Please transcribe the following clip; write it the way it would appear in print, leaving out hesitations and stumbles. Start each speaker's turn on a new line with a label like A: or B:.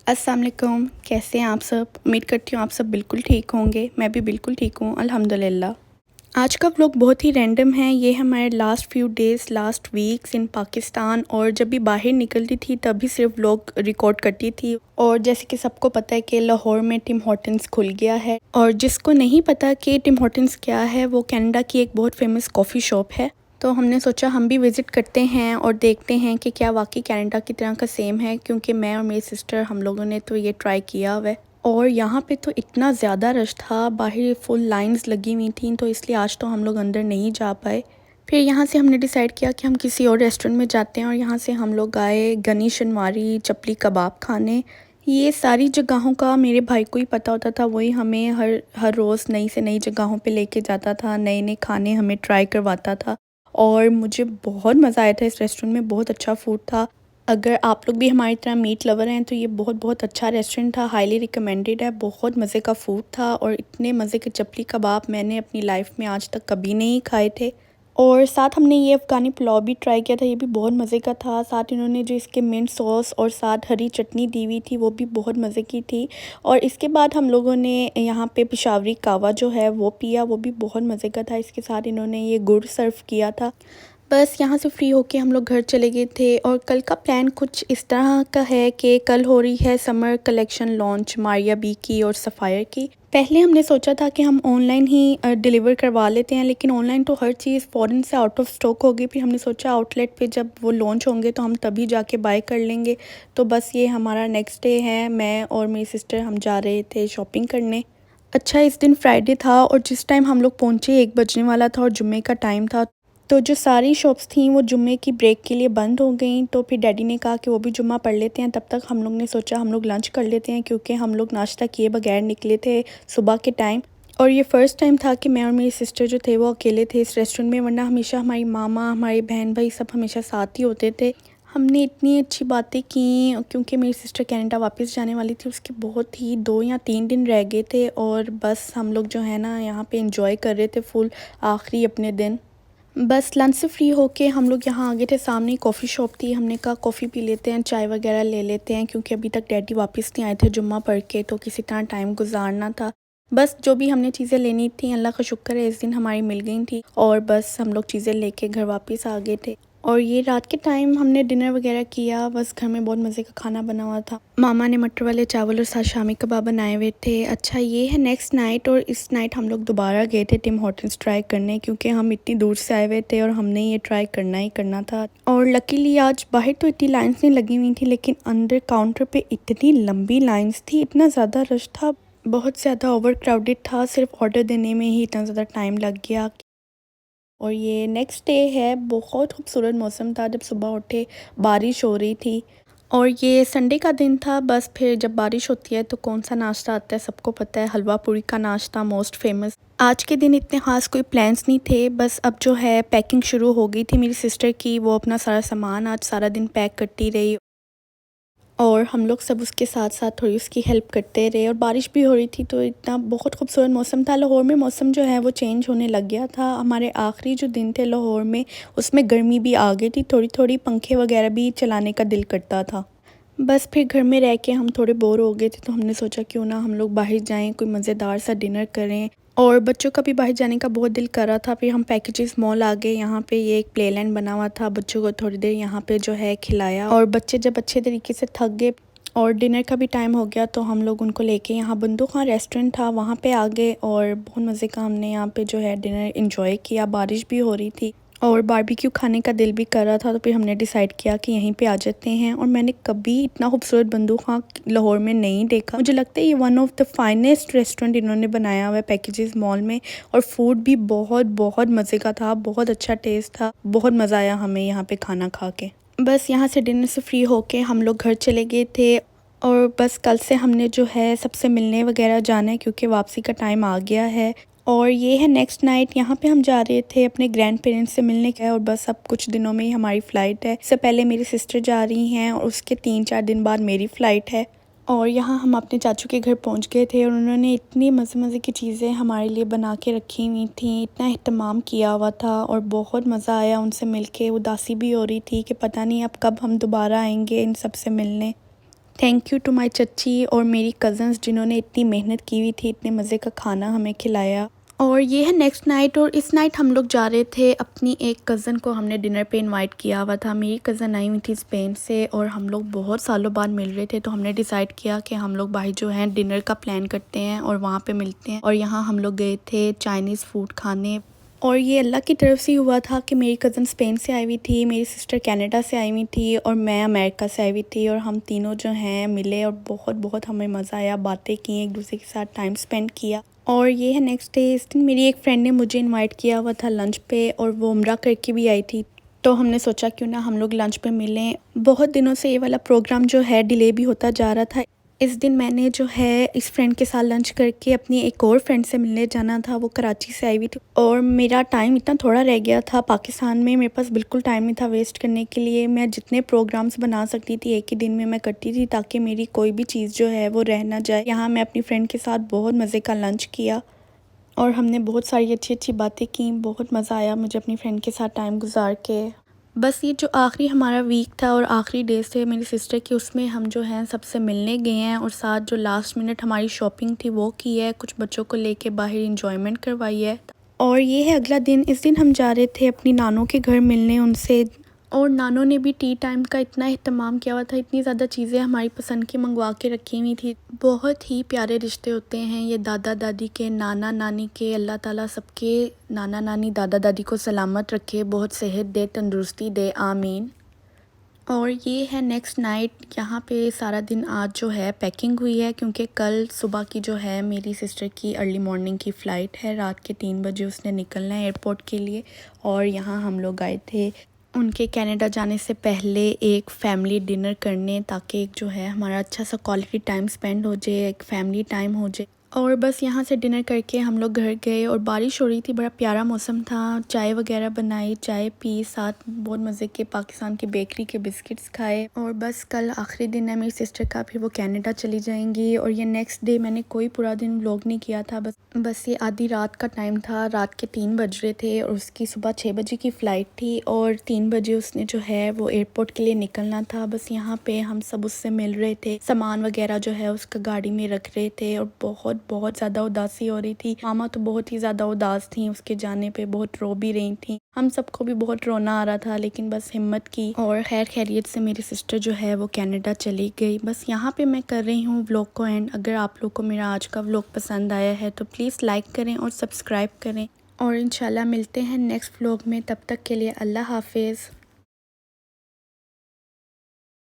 A: अस्सलाम वालेकुम, कैसे हैं आप सब? उम्मीद करती हूँ आप सब बिल्कुल ठीक होंगे। मैं भी बिल्कुल ठीक हूँ अल्हम्दुलिल्लाह। आज का व्लॉग बहुत ही रैंडम है। ये हमारे last few days, last weeks in Pakistan, और जब भी बाहर निकलती थी तभी सिर्फ व्लॉग रिकॉर्ड करती थी। और जैसे कि सबको पता है कि लाहौर में टिम हॉर्टन्स खुल गया है, और जिसको नहीं पता कि टिम हॉर्टन्स क्या है, वो कनाडा की एक बहुत फेमस कॉफ़ी शॉप है। तो हमने सोचा हम भी विज़िट करते हैं और देखते हैं कि क्या वाकई कनाडा की तरह का सेम है, क्योंकि मैं और मेरी सिस्टर हम लोगों ने तो ये ट्राई किया हुआ है। और यहाँ पे तो इतना ज़्यादा रश था, बाहर फुल लाइंस लगी हुई थी, तो इसलिए आज तो हम लोग अंदर नहीं जा पाए। फिर यहाँ से हमने डिसाइड किया कि हम किसी और रेस्टोरेंट में जाते हैं, और यहाँ से हम लोग आए गनी शनवारी चपली कबाब खाने। ये सारी जगहों का मेरे भाई को ही पता होता था, वही हमें हर हर रोज़ नई से नई जगहों पे लेके जाता था, नए नए खाने हमें ट्राई करवाता था। और मुझे बहुत मज़ा आया था इस रेस्टोरेंट में, बहुत अच्छा फूड था। अगर आप लोग भी हमारी तरह मीट लवर हैं तो ये बहुत बहुत अच्छा रेस्टोरेंट था, हाईली रिकमेंडेड है। बहुत मज़े का फूड था, और इतने मज़े के चपली कबाब मैंने अपनी लाइफ में आज तक कभी नहीं खाए थे। और साथ हमने ये अफ़गानी पुलाव भी ट्राई किया था, ये भी बहुत मज़े का था। साथ इन्होंने जो इसके मिंट सॉस और साथ हरी चटनी दी हुई थी, वो भी बहुत मज़े की थी। और इसके बाद हम लोगों ने यहाँ पे पेशावरी कहवा जो है वो पिया, वो भी बहुत मज़े का था। इसके साथ इन्होंने ये गुड़ सर्व किया था। बस यहाँ से फ्री होके हम लोग घर चले गए थे। और कल का प्लान कुछ इस तरह का है कि कल हो रही है summer collection launch Maria B की और सफ़ायर की। पहले हमने सोचा था कि हम ऑनलाइन ही डिलीवर करवा लेते हैं, लेकिन ऑनलाइन तो हर चीज़ फ़ौरन से आउट ऑफ स्टॉक हो गई। फिर हमने सोचा आउटलेट पे जब वो लॉन्च होंगे तो हम तभी जाके बाय कर लेंगे। तो बस ये हमारा नेक्स्ट डे है, मैं और मेरी सिस्टर हम जा रहे थे शॉपिंग करने। अच्छा, इस दिन फ्राइडे था, और जिस टाइम हम लोग पहुँचे 1 बजने वाला था और जुम्मे का टाइम था। तो जो सारी शॉप्स थीं वो जुम्मे की ब्रेक के लिए बंद हो गईं। तो फिर डैडी ने कहा कि वो भी जुम्मा पढ़ लेते हैं। तब तक हम लोग ने सोचा हम लोग लंच कर लेते हैं, क्योंकि हम लोग नाश्ता किए बगैर निकले थे सुबह के टाइम। और ये फ़र्स्ट टाइम था कि मैं और मेरी सिस्टर जो थे वो अकेले थे इस रेस्टोरेंट में, वरना हमेशा हमारी मामा, हमारी बहन भाई सब हमेशा साथ ही होते थे। हमने इतनी अच्छी बातें की, क्योंकि मेरी सिस्टर कनाडा वापस जाने वाली थी, उसके बहुत ही 2 या 3 दिन रह गए थे। और बस हम लोग जो है ना यहाँ पे एंजॉय कर रहे थे फुल आखिरी अपने दिन। बस लंच से फ्री होके हम लोग यहाँ आ गए थे, सामने ही कॉफ़ी शॉप थी। हमने कहा कॉफ़ी पी लेते हैं, चाय वगैरह ले लेते हैं, क्योंकि अभी तक डैडी वापस नहीं आए थे जुम्मा पढ़ के, तो किसी तरह टाइम गुजारना था। बस जो भी हमने चीज़ें लेनी थी अल्लाह का शुक्र है इस दिन हमारी मिल गई थी, और बस हम लोग चीज़ें लेके घर वापस आ गए थे। और ये रात के टाइम हमने डिनर वगैरह किया, बस घर में बहुत मज़े का खाना बना हुआ था। मामा ने मटर वाले चावल और साथ शामी कबाब बनाए हुए थे। अच्छा, ये है नेक्स्ट नाइट, और इस नाइट हम लोग दोबारा गए थे टिम हॉर्टन्स ट्राई करने, क्योंकि हम इतनी दूर से आए हुए थे और हमने ये ट्राई करना ही करना था। और लकीली आज बाहर तो इतनी लाइंस नहीं लगी हुई थी, लेकिन अंदर काउंटर पे इतनी लंबी लाइंस थी, इतना ज़्यादा रश था, बहुत ज़्यादा ओवर क्राउडेड था। सिर्फ ऑर्डर देने में ही इतना ज़्यादा टाइम लग गया। और ये नेक्स्ट डे है, बहुत खूबसूरत मौसम था। जब सुबह उठे बारिश हो रही थी, और ये संडे का दिन था। बस फिर जब बारिश होती है तो कौन सा नाश्ता आता है सबको पता है, हलवा पूरी का नाश्ता मोस्ट फेमस। आज के दिन इतने ख़ास कोई प्लान्स नहीं थे, बस अब जो है पैकिंग शुरू हो गई थी मेरी सिस्टर की। वो अपना सारा सामान आज सारा दिन पैक करती रही, और हम लोग सब उसके साथ साथ थोड़ी उसकी हेल्प करते रहे। और बारिश भी हो रही थी, तो इतना बहुत खूबसूरत मौसम था। लाहौर में मौसम जो है वो चेंज होने लग गया था। हमारे आखिरी जो दिन थे लाहौर में, उसमें गर्मी भी आ गई थी थोड़ी थोड़ी, पंखे वगैरह भी चलाने का दिल करता था। बस फिर घर में रह के हम थोड़े बोर हो गए थे, तो हमने सोचा क्यों ना हम लोग बाहर जाएं, कोई मज़ेदार सा डिनर करें। और बच्चों का भी बाहर जाने का बहुत दिल कर रहा था। फिर हम पैकेजेस मॉल आ गए, यहाँ पे ये एक प्लेलैंड बना हुआ था, बच्चों को थोड़ी देर यहाँ पे जो है खिलाया। और बच्चे जब अच्छे तरीके से थक गए और डिनर का भी टाइम हो गया, तो हम लोग उनको लेके यहाँ बंदूक खां रेस्टोरेंट था वहाँ पे आ गए, और बहुत मज़े का हमने यहाँ पे जो है डिनर इंजॉय किया। बारिश भी हो रही थी और बारबेक्यू खाने का दिल भी कर रहा था, तो फिर हमने डिसाइड किया कि यहीं पे आ जाते हैं। और मैंने कभी इतना खूबसूरत बंदूक खां लाहौर में नहीं देखा। मुझे लगता है ये one of the finest restaurant इन्होंने बनाया हुआ है पैकेजेस मॉल में। और फूड भी बहुत बहुत मज़े का था, बहुत अच्छा टेस्ट था, बहुत मज़ा आया हमें यहाँ पे खाना खा के। बस यहाँ से डिनर से फ्री होके हम लोग घर चले गए थे, और बस कल से हमने जो है सबसे मिलने वगैरह जाना है, क्योंकि वापसी का टाइम आ गया है। और ये है नेक्स्ट नाइट, यहाँ पे हम जा रहे थे अपने ग्रैंड पेरेंट्स से मिलने का, और बस अब कुछ दिनों में ही हमारी फ़्लाइट है। इससे पहले मेरी सिस्टर जा रही हैं, और उसके 3-4 दिन बाद मेरी फ़्लाइट है। और यहाँ हम अपने चाचू के घर पहुँच गए थे, और उन्होंने इतनी मज़े मज़े की चीज़ें हमारे लिए बना के रखी हुई थी, इतना एहतमाम किया हुआ था, और बहुत मज़ा आया उनसे मिल के। उदासी भी हो रही थी कि पता नहीं अब कब हम दोबारा आएंगे इन सब से मिलने। थैंक यू टू माय चच्ची और मेरी कज़न्स जिन्होंने इतनी मेहनत की हुई थी, इतने मज़े का खाना हमें खिलाया। और ये है नेक्स्ट नाइट, और इस नाइट हम लोग जा रहे थे अपनी एक कज़न को हमने डिनर पे इनवाइट किया हुआ था। मेरी कज़न आई हुई थी स्पेन से और हम लोग बहुत सालों बाद मिल रहे थे, तो हमने डिसाइड किया कि हम लोग भाई जो हैं डिनर का प्लान करते हैं और वहाँ पे मिलते हैं। और यहाँ हम लोग गए थे चाइनीज़ फूड खाने। और ये अल्लाह की तरफ से हुआ था कि मेरी कज़न स्पेन से आई हुई थी, मेरी सिस्टर कनाडा से आई हुई थी और मैं अमेरिका से आई हुई थी। और हम तीनों जो हैं मिले और बहुत बहुत हमें मज़ा आया, बातें की, एक दूसरे के साथ टाइम स्पेंड किया। और ये है नेक्स्ट डे। इस दिन मेरी एक फ्रेंड ने मुझे इनवाइट किया हुआ था लंच पे और वो उम्रा करके भी आई थी, तो हमने सोचा क्यों ना हम लोग लंच पे मिलें। बहुत दिनों से ये वाला प्रोग्राम जो है डिले भी होता जा रहा था। इस दिन मैंने जो है इस फ्रेंड के साथ लंच करके अपनी एक और फ्रेंड से मिलने जाना था, वो कराची से आई हुई थी। और मेरा टाइम इतना थोड़ा रह गया था पाकिस्तान में, मेरे पास बिल्कुल टाइम नहीं था वेस्ट करने के लिए। मैं जितने प्रोग्राम्स बना सकती थी एक ही दिन में मैं करती थी, ताकि मेरी कोई भी चीज़ जो है वो रह ना जाए। यहाँ मैं अपनी फ्रेंड के साथ बहुत मज़े का लंच किया और हमने बहुत सारी अच्छी अच्छी बातें की। बहुत मज़ा आया मुझे अपनी फ्रेंड के साथ टाइम गुजार के। बस ये जो आखिरी हमारा वीक था और आखिरी डेज थे मेरी सिस्टर की, उसमें हम जो हैं सबसे मिलने गए हैं और साथ जो लास्ट मिनट हमारी शॉपिंग थी वो की है, कुछ बच्चों को लेके बाहर इंजॉयमेंट करवाई है। और ये है अगला दिन। इस दिन हम जा रहे थे अपनी नानों के घर मिलने उनसे, और नानों ने भी टी टाइम का इतना अहतमाम किया हुआ था, इतनी ज़्यादा चीज़ें हमारी पसंद की मंगवा के रखी हुई थी। बहुत ही प्यारे रिश्ते होते हैं ये दादा दादी के, नाना नानी के। अल्लाह ताला सबके नाना नानी दादा दादी को सलामत रखे, बहुत सेहत दे, तंदुरुस्ती दे, आमीन। और ये है नेक्स्ट नाइट। यहाँ पे सारा दिन आज जो है पैकिंग हुई है, क्योंकि कल सुबह की जो है मेरी सिस्टर की अर्ली मॉर्निंग की फ़्लाइट है, रात के 3 बजे उसने निकलना है एयरपोर्ट के लिए। और यहाँ हम लोग आए थे उनके कनाडा जाने से पहले एक फ़ैमिली डिनर करने, ताकि एक जो है हमारा अच्छा सा क्वालिटी टाइम स्पेंड हो जाए, एक फ़ैमिली टाइम हो जाए। और बस यहाँ से डिनर करके हम लोग घर गए और बारिश हो रही थी, बड़ा प्यारा मौसम था। चाय वगैरह बनाई, चाय पी, साथ बहुत मज़े के पाकिस्तान की बेकरी के बिस्किट्स खाए। और बस कल आखिरी दिन है मेरी सिस्टर का, फिर वो कनाडा चली जाएंगी। और ये नेक्स्ट डे मैंने कोई पूरा दिन व्लॉग नहीं किया था, बस ये आधी रात का टाइम था, रात के 3 बज रहे थे और उसकी सुबह 6 बजे की फ़्लाइट थी और 3 बजे उसने जो है वो एयरपोर्ट के लिए निकलना था। बस यहाँ पे हम सब उससे मिल रहे थे, सामान वगैरह जो है उसका गाड़ी में रख रहे थे और बहुत बहुत ज़्यादा उदासी हो रही थी। मामा तो बहुत ही ज़्यादा उदास थी उसके जाने पे, बहुत रो भी रही थी। हम सबको भी बहुत रोना आ रहा था, लेकिन बस हिम्मत की और खैर खैरियत से मेरी सिस्टर जो है वो कनाडा चली गई। बस यहाँ पे मैं कर रही हूँ व्लॉग को एंड। अगर आप लोग को मेरा आज का व्लॉग पसंद आया है तो प्लीज़ लाइक करें और सब्सक्राइब करें, और इंशाल्लाह मिलते हैं नेक्स्ट व्लॉग में। तब तक के लिए अल्लाह हाफिज़।